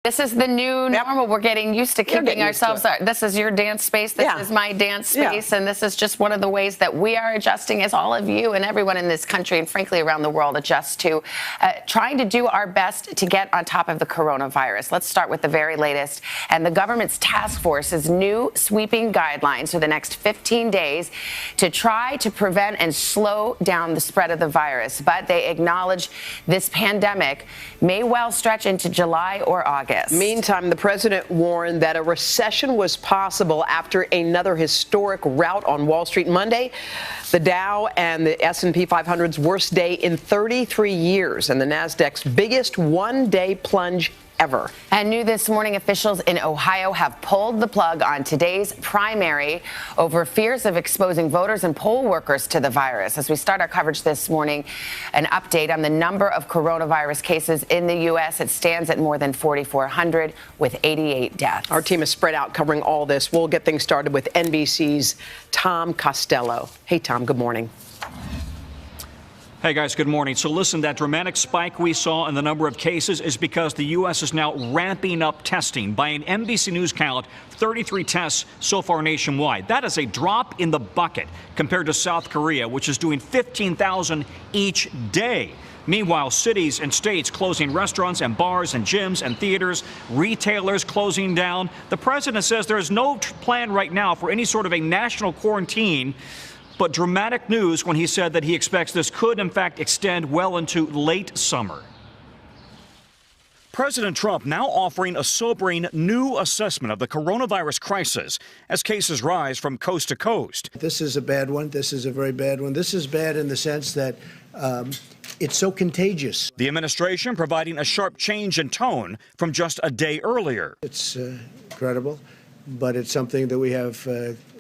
This is the new normal. We're getting used to keeping ourselves. This is your dance space. This is my dance space. And this is just one of the ways that we are adjusting as all of you and everyone in this country and frankly around the world adjust to trying to do our best to get on top of the coronavirus. Let's start with the very latest. And the government's task force's new sweeping guidelines for the next 15 days to try to prevent and slow down the spread of the virus. But they acknowledge this pandemic may well stretch into July or August. Meantime, the president warned that a recession was possible after another historic rout on Wall Street Monday. The Dow and the S&P 500's worst day in 33 years and the Nasdaq's biggest one-day plunge ever. And new this morning, officials in Ohio have pulled the plug on today's primary over fears of exposing voters and poll workers to the virus. As we start our coverage this morning, an update on the number of coronavirus cases in the U.S. It stands at more than 4,400 with 88 deaths. Our team is spread out covering all this. We'll get things started with NBC's Tom Costello. Hey, Tom, good morning. Hey, guys, good morning. So listen, that dramatic spike we saw in the number of cases is because the U.S. is now ramping up testing. By an NBC News count, 33 tests so far nationwide. That is a drop in the bucket compared to South Korea, which is doing 15,000 each day. Meanwhile, cities and states closing restaurants and bars and gyms and theaters, retailers closing down. The president says there is no plan right now for any sort of a national quarantine. But dramatic news when he said that he expects this could, in fact, extend well into late summer. President Trump now offering a sobering new assessment of the coronavirus crisis as cases rise from coast to coast. This is a bad one. This is a very bad one. This is bad in the sense that it's so contagious. The administration providing a sharp change in tone from just a day earlier. It's incredible, but it's something that we have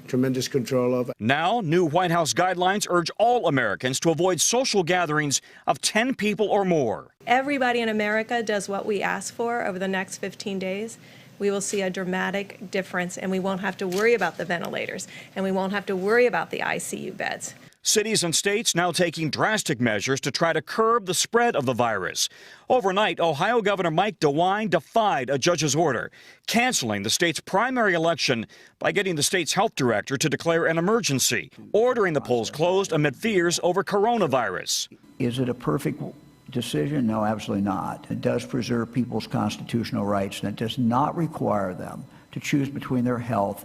tremendous control of. Now, new White House guidelines urge all Americans to avoid social gatherings of 10 people or more. Everybody in America does what we ask for over the next 15 days. We will see a dramatic difference, and we won't have to worry about the ventilators, and we won't have to worry about the ICU beds. Cities and states now taking drastic measures to try to curb the spread of the virus. Overnight, Ohio Governor Mike DeWine defied a judge's order, canceling the state's primary election by getting the state's health director to declare an emergency, ordering the polls closed amid fears over coronavirus. Is it a perfect decision? No, absolutely not. It does preserve people's constitutional rights, and it does not require them to choose between their health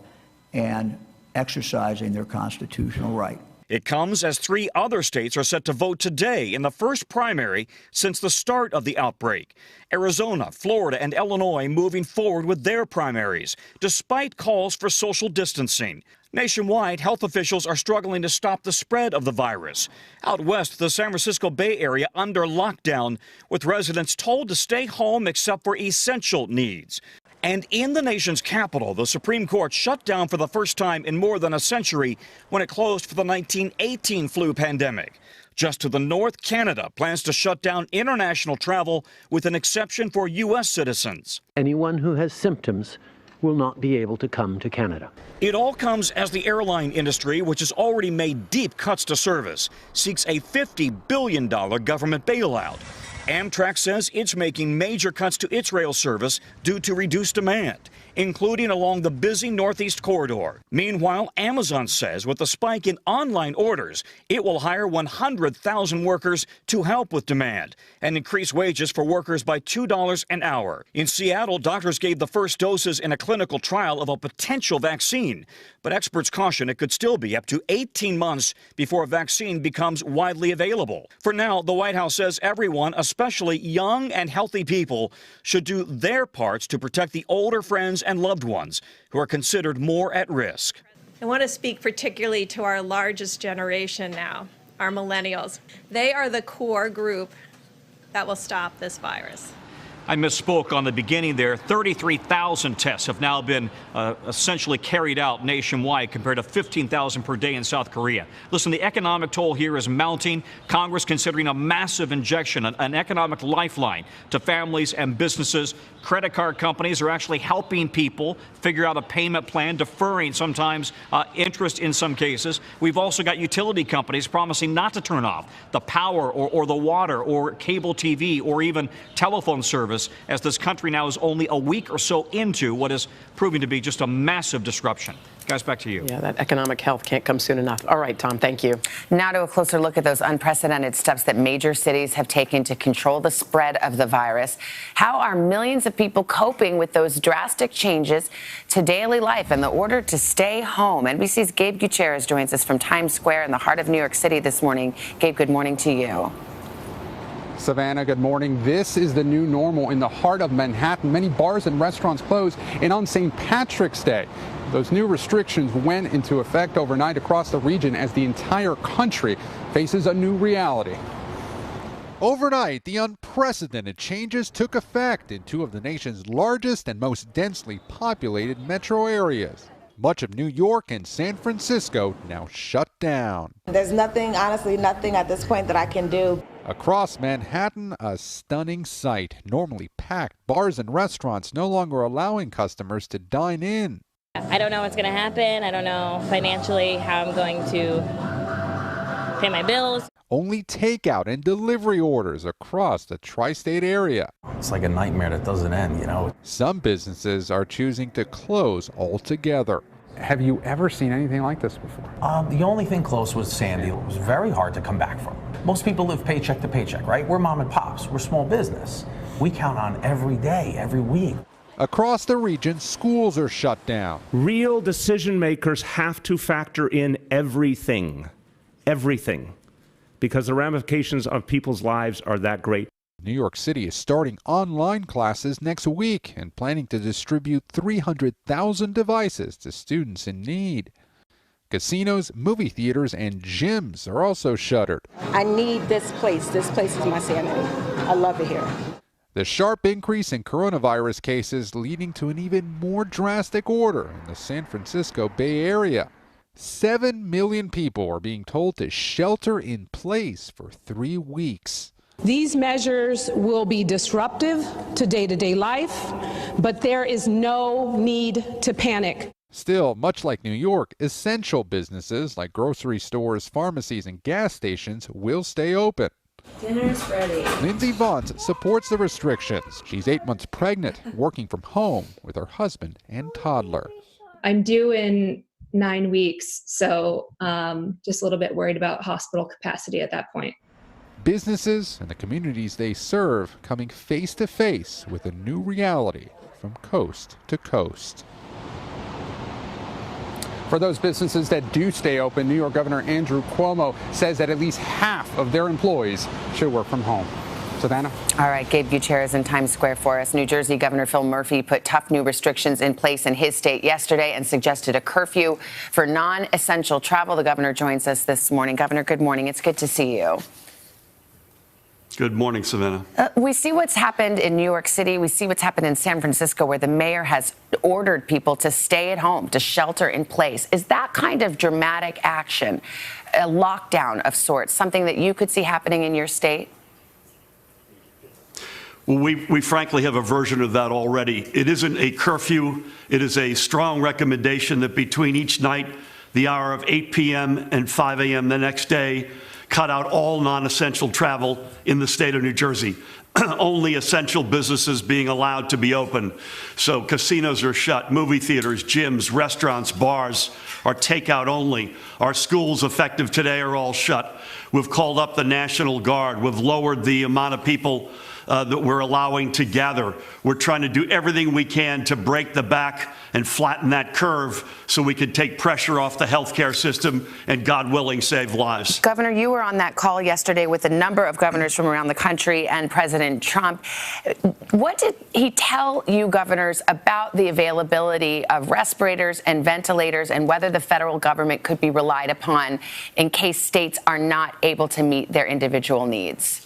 and exercising their constitutional right. It comes as 3 other states are set to vote today in the first primary since the start of the outbreak. Arizona, Florida, and Illinois moving forward with their primaries, despite calls for social distancing. Nationwide, health officials are struggling to stop the spread of the virus. Out west, the San Francisco Bay Area under lockdown, with residents told to stay home except for essential needs. And in the nation's capital, the Supreme Court shut down for the first time in more than a century when it closed for the 1918 flu pandemic. Just to the north, Canada plans to shut down international travel with an exception for U.S. citizens. Anyone who has symptoms will not be able to come to Canada. It all comes as the airline industry, which has already made deep cuts to service, seeks a $50 billion government bailout. Amtrak says it's making major cuts to its rail service due to reduced demand, including along the busy Northeast corridor. Meanwhile, Amazon says with the spike in online orders, it will hire 100,000 workers to help with demand and increase wages for workers by $2 an hour. In Seattle, doctors gave the first doses in a clinical trial of a potential vaccine, but experts caution it could still be up to 18 months before a vaccine becomes widely available. For now, the White House says everyone, especially young and healthy people, should do their parts to protect the older friends and loved ones who are considered more at risk. I want to speak particularly to our largest generation now, our millennials. They are the core group that will stop this virus. I misspoke on the beginning there. 33,000 tests have now been essentially carried out nationwide compared to 15,000 per day in South Korea. Listen, the economic toll here is mounting. Congress considering a massive injection, an economic lifeline to families and businesses. Credit card companies are actually helping people figure out a payment plan, deferring sometimes interest in some cases. We've also got utility companies promising not to turn off the power or the water or cable TV or even telephone service service, as this country now is only a week or so into what is proving to be just a massive disruption. Guys, back to you. Yeah, that economic health can't come soon enough. All right, Tom, thank you. Now to a closer look at those unprecedented steps that major cities have taken to control the spread of the virus. How are millions of people coping with those drastic changes to daily life and the order to stay home? NBC's Gabe Gutierrez joins us from Times Square in the heart of New York City this morning. Gabe, good morning to you. Savannah, good morning. This is the new normal in the heart of Manhattan. Many bars and restaurants closed, and on St. Patrick's Day, those new restrictions went into effect overnight across the region as the entire country faces a new reality. Overnight, the unprecedented changes took effect in two of the nation's largest and most densely populated metro areas. Much of New York and San Francisco now shut down. There's nothing, honestly, nothing at this point that I can do. Across Manhattan, a stunning sight. Normally packed bars and restaurants no longer allowing customers to dine in. I don't know what's going to happen. I don't know financially how I'm going to pay my bills. Only takeout and delivery orders across the tri-state area. It's like a nightmare that doesn't end, you know. Some businesses are choosing to close altogether. Have you ever seen anything like this before? The only thing close was Sandy. It was very hard to come back from. Most people live paycheck to paycheck, right? We're mom and pops. We're small business. We count on every day, every week. Across the region, schools are shut down. Real decision makers have to factor in everything, because the ramifications of people's lives are that great. New York City is starting online classes next week and planning to distribute 300,000 devices to students in need. Casinos, movie theaters, and gyms are also shuttered. I need this place. This place is my sanity. I love it here. The sharp increase in coronavirus cases leading to an even more drastic order in the San Francisco Bay Area. 7 million people are being told to shelter in place for 3 weeks. These measures will be disruptive to day-to-day life, but there is no need to panic. Still, much like New York, essential businesses like grocery stores, pharmacies, and gas stations will stay open. Dinner's ready. Lindsay Vaughn supports the restrictions. She's 8 months pregnant, working from home with her husband and toddler. I'm due in 9 weeks, so just a little bit worried about hospital capacity at that point. Businesses and the communities they serve coming face to face with a new reality from coast to coast. For those businesses that do stay open, New York Governor Andrew Cuomo says that at least half of their employees should work from home. Savannah? All right, Gabe Gutierrez in Times Square for us. New Jersey Governor Phil Murphy put tough new restrictions in place in his state yesterday and suggested a curfew for non-essential travel. The governor joins us this morning. Governor, good morning. It's good to see you. Good morning, Savannah. We see what's happened in New York City. We see what's happened in San Francisco, where the mayor has ordered people to stay at home, to shelter in place. Is that kind of dramatic action, a lockdown of sorts, something that you could see happening in your state? Well, we frankly have a version of that already. It isn't a curfew. It is a strong recommendation that between each night, the hour of 8 p.m. and 5 a.m. the next day, cut out all non-essential travel in the state of New Jersey. Only essential businesses being allowed to be open. So casinos are shut, movie theaters, gyms, restaurants, bars are takeout only. Our schools, effective today, are all shut. We've called up the National Guard. We've lowered the amount of people that we're allowing to gather. We're trying to do everything we can to break the back and flatten that curve so we can take pressure off the healthcare system and, God willing, save lives. Governor, you were on that call yesterday with a number of governors from around the country and President Trump. What did he tell you governors about the availability of respirators and ventilators and whether the federal government could be relied upon in case states are not able to meet their individual needs?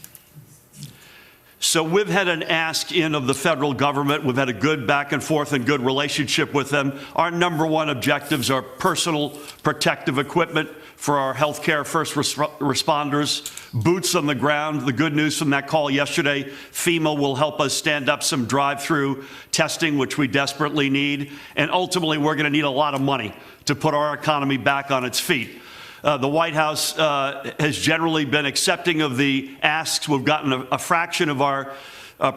So we've had an ask in of the federal government. We've had a good back and forth and good relationship with them. Our number one objectives are personal protective equipment for our healthcare first responders, boots on the ground. The good news from that call yesterday, FEMA will help us stand up some drive-through testing, which we desperately need. And ultimately, we're going to need a lot of money to put our economy back on its feet. The White House has generally been accepting of the asks. We've gotten a fraction of our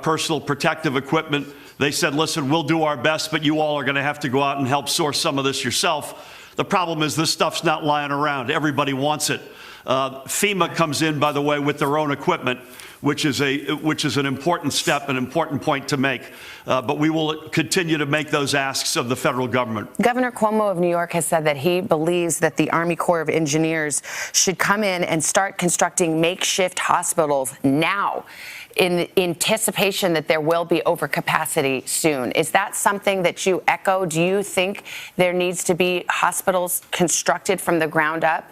personal protective equipment. They said, listen, we'll do our best, but you all are going to have to go out and help source some of this yourself. The problem is this stuff's not lying around. Everybody wants it. FEMA comes in, by the way, with their own equipment, which is an important step, an important point to make. But we will continue to make those asks of the federal government. Governor Cuomo of New York has said that he believes that the Army Corps of Engineers should come in and start constructing makeshift hospitals now, in anticipation that there will be overcapacity soon. Is that something that you echo? Do you think there needs to be hospitals constructed from the ground up?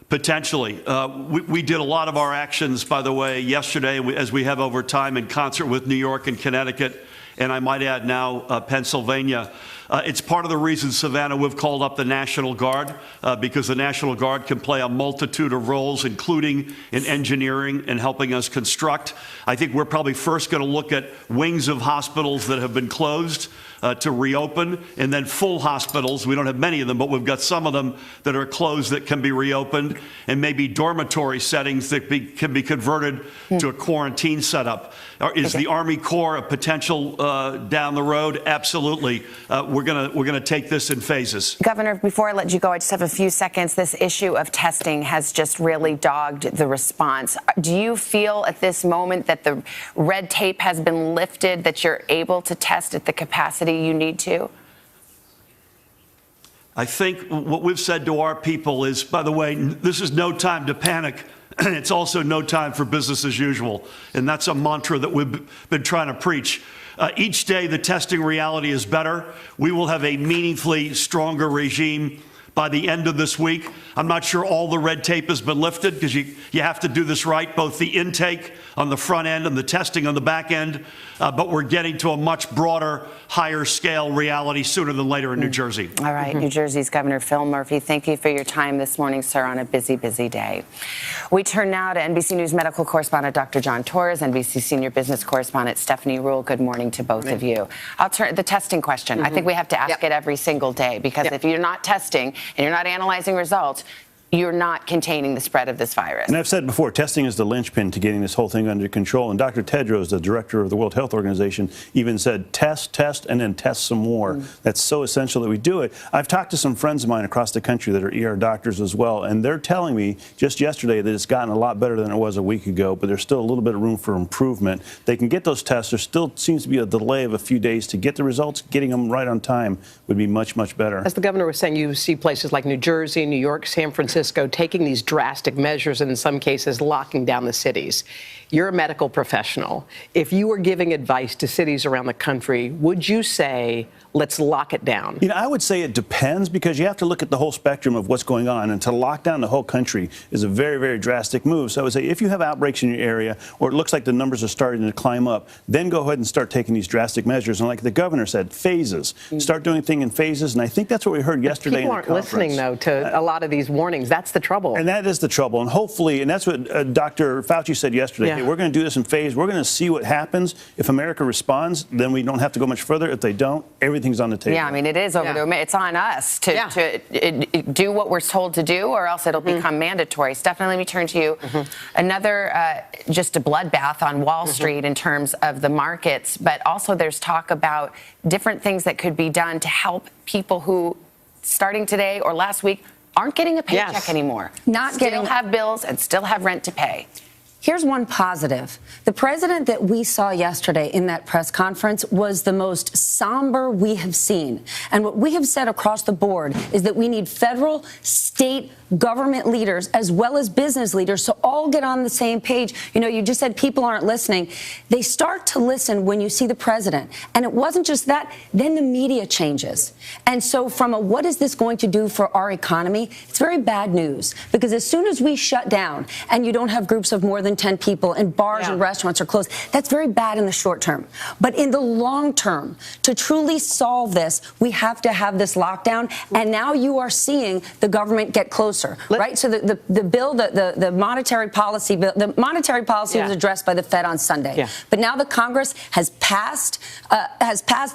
Potentially. We did a lot of our actions, by the way, yesterday, as we have over time, in concert with New York and Connecticut, and I might add now Pennsylvania. It's part of the reason, Savannah, we've called up the National Guard, because the National Guard can play a multitude of roles, including in engineering and helping us construct. I think we're probably first going to look at wings of hospitals that have been closed to reopen, and then full hospitals. We don't have many of them, but we've got some of them that are closed that can be reopened, and maybe dormitory settings that can be converted to a quarantine setup. Is the Army Corps a potential down the road? Absolutely. We're gonna take this in phases. Governor, before I let you go, I just have a few seconds. This issue of testing has just really dogged the response. Do you feel at this moment that the red tape has been lifted, that you're able to test at the capacity you need to? I think what we've said to our people is, by the way, this is no time to panic. It's also no time for business as usual. And that's a mantra that we've been trying to preach. Each day, the testing reality is better. We will have a meaningfully stronger regime by the end of this week. I'm not sure all the red tape has been lifted, because you have to do this right, both the intake on the front end and the testing on the back end. But we're getting to a much broader, higher scale reality sooner than later in New Jersey. All right, New Jersey's Governor Phil Murphy, thank you for your time this morning, sir, on a busy, busy day. We turn now to NBC News medical correspondent Dr. John Torres, NBC senior business correspondent Stephanie Ruhle. Good morning to both of you. I'll turn the testing question. I think we have to ask it every single day, because if you're not testing and you're not analyzing results, you're not containing the spread of this virus. And I've said before, testing is the linchpin to getting this whole thing under control. And Dr. Tedros, the director of the World Health Organization, even said test, and then test some more. That's so essential that we do it. I've talked to some friends of mine across the country that are ER doctors as well, and they're telling me just yesterday that it's gotten a lot better than it was a week ago, but there's still a little bit of room for improvement. They can get those tests. There still seems to be a delay of a few days to get the results. Getting them right on time would be much, much better. As the governor was saying, you see places like New Jersey, New York, San Francisco taking these drastic measures and in some cases locking down the cities. You're a medical professional. If you were giving advice to cities around the country, would you say, let's lock it down? You know, I would say it depends, because you have to look at the whole spectrum of what's going on. And to lock down the whole country is a very, very drastic move. So I would say if you have outbreaks in your area, or it looks like the numbers are starting to climb up, then go ahead and start taking these drastic measures. And like the governor said, phases. Start doing things in phases. And I think that's what we heard yesterday in the conference. People aren't listening, though, to a lot of these warnings. That's the trouble. And that is the trouble. And hopefully, and that's what Dr. Fauci said yesterday, hey, we're going to do this in phase. We're going to see what happens. If America responds, then we don't have to go much further. If they don't, everything's on the table. Yeah, I mean, it is over the. It's on us to do what we're told to do, or else it'll become mandatory. Stephanie, let me turn to you. Another just a bloodbath on Wall Street in terms of the markets, but also there's talk about different things that could be done to help people who, starting today or last week, aren't getting a paycheck anymore. Still have bills and still have rent to pay. Here's one positive. The president that we saw yesterday in that press conference was the most somber we have seen. And what we have said across the board is that we need federal, state, government leaders as well as business leaders to all get on the same page. You know, you just said people aren't listening. They start to listen when you see the president. And it wasn't just that. Then the media changes. And so from a what is this going to do for our economy, it's very bad news. Because as soon as we shut down and you don't have groups of more than 10 people and bars and restaurants are closed, that's very bad in the short term. But in the long term, to truly solve this, we have to have this lockdown. And now you are seeing the government get closer. Right? So the bill, the monetary policy bill, the monetary policy was addressed by the Fed on Sunday. But now the Congress has passed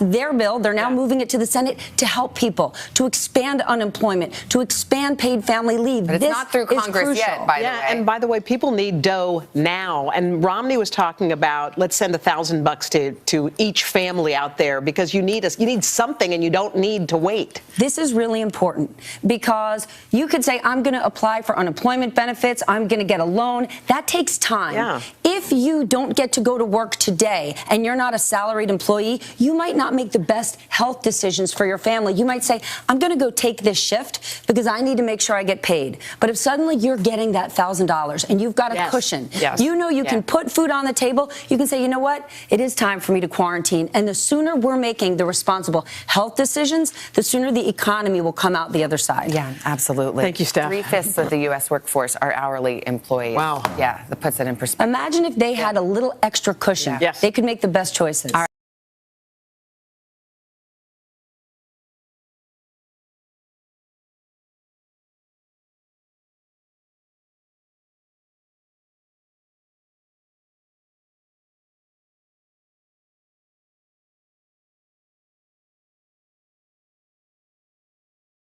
their bill. They're now moving it to the Senate to help people, to expand unemployment, to expand paid family leave. But it's not through Congress yet, by the way. And by the way, people need dough now. And Romney was talking about, let's send $1,000 to each family out there because you need something and you don't need to wait. This is really important because you could say, I'm going to apply for unemployment benefits, I'm going to get a loan. That takes time. Yeah. If you don't get to go to work today and you're not a salaried employee, you might not make the best health decisions for your family. You might say, I'm going to go take this shift because I need to make sure I get paid. But if suddenly you're getting that $1,000 and you've got a cushion, you know you can put food on the table, you can say, you know what, it is time for me to quarantine. And the sooner we're making the responsible health decisions, the sooner the economy will come out the other side. Yeah, absolutely. Thank you, Steph. 3/5 of the U.S. workforce are hourly employees. Wow. Yeah, that puts it in perspective. Imagine if they had a little extra cushion. Yes. They could make the best choices.